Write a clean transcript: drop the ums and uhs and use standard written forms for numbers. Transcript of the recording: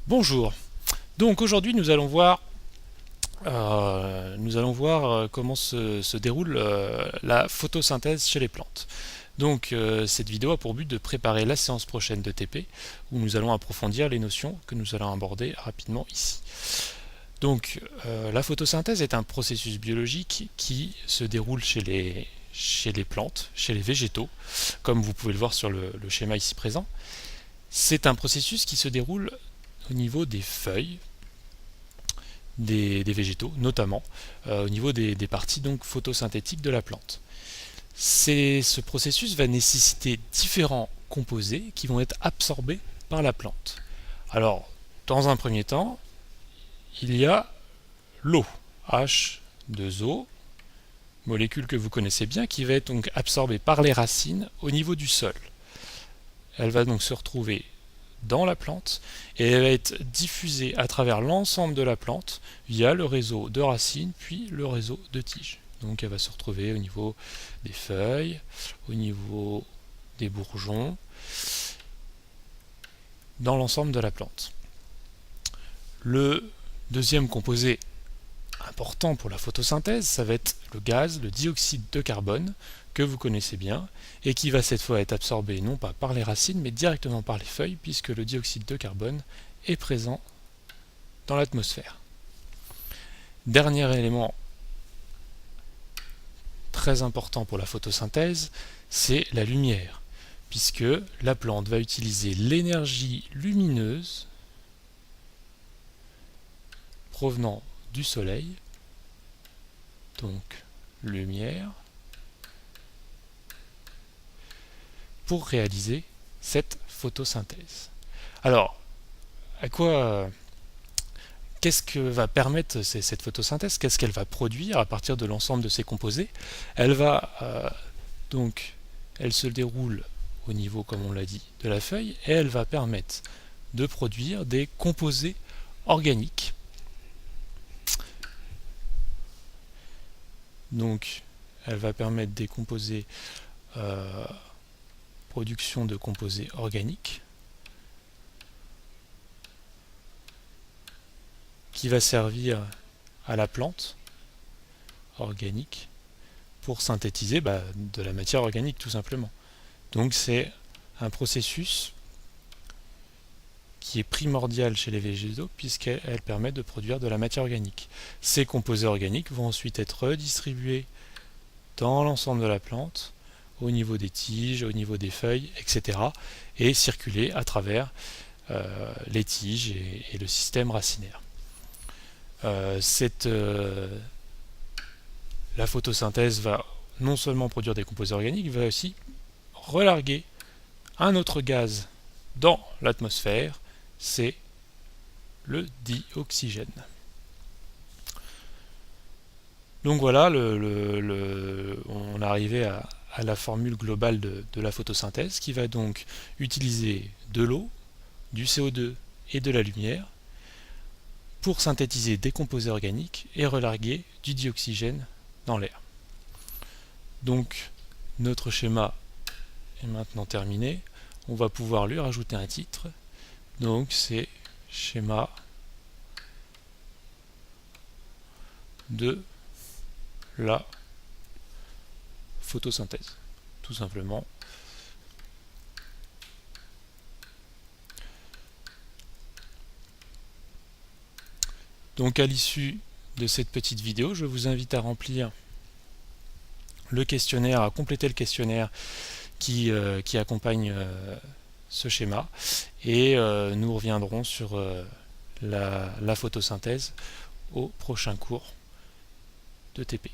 Bonjour. Donc aujourd'hui nous allons voir comment se déroule la photosynthèse chez les plantes. Donc cette vidéo a pour but de préparer la séance prochaine de TP où nous allons approfondir les notions que nous allons aborder rapidement ici. Donc la photosynthèse est un processus biologique qui se déroule chez les plantes, chez les végétaux, comme vous pouvez le voir sur le schéma ici présent. C'est un processus qui se déroule au niveau des feuilles des végétaux, notamment au niveau des parties donc photosynthétiques de la plante. Ce processus va nécessiter différents composés qui vont être absorbés par la plante. Alors, dans un premier temps, il y a l'eau, H2O, molécule que vous connaissez bien, qui va être donc absorbée par les racines au niveau du sol. Elle va donc se retrouver dans la plante et elle va être diffusée à travers l'ensemble de la plante via le réseau de racines puis le réseau de tiges. Donc elle va se retrouver au niveau des feuilles, au niveau des bourgeons, dans l'ensemble de la plante. Le deuxième composé important pour la photosynthèse, ça va être le gaz, le dioxyde de carbone, que vous connaissez bien, et qui va cette fois être absorbé non pas par les racines, mais directement par les feuilles, puisque le dioxyde de carbone est présent dans l'atmosphère. Dernier élément très important pour la photosynthèse, c'est la lumière, puisque la plante va utiliser l'énergie lumineuse provenant du soleil, donc lumière, pour réaliser cette photosynthèse. Alors, qu'est-ce que va permettre cette photosynthèse? Qu'est-ce qu'elle va produire à partir de l'ensemble de ces composés? Elle se déroule au niveau, comme on l'a dit, de la feuille, et elle va permettre de produire des composés organiques. Donc, elle va permettre des production de composés organiques qui va servir à la plante organique pour synthétiser de la matière organique tout simplement. Donc c'est un processus qui est primordial chez les végétaux puisqu'elle permet de produire de la matière organique. Ces composés organiques vont ensuite être redistribués dans l'ensemble de la plante, au niveau des tiges, au niveau des feuilles, etc. et circuler à travers les tiges et le système racinaire. La photosynthèse va non seulement produire des composés organiques, va aussi relarguer un autre gaz dans l'atmosphère, c'est le dioxygène. Donc voilà, on est arrivé à la formule globale de la photosynthèse qui va donc utiliser de l'eau, du CO2 et de la lumière pour synthétiser des composés organiques et relarguer du dioxygène dans l'air. Donc notre schéma est maintenant terminé. On va pouvoir lui rajouter un titre. Donc c'est schéma de la photosynthèse, tout simplement. Donc à l'issue de cette petite vidéo, je vous invite à remplir le questionnaire, à compléter le questionnaire qui accompagne ce schéma, et nous reviendrons sur la photosynthèse au prochain cours de TP.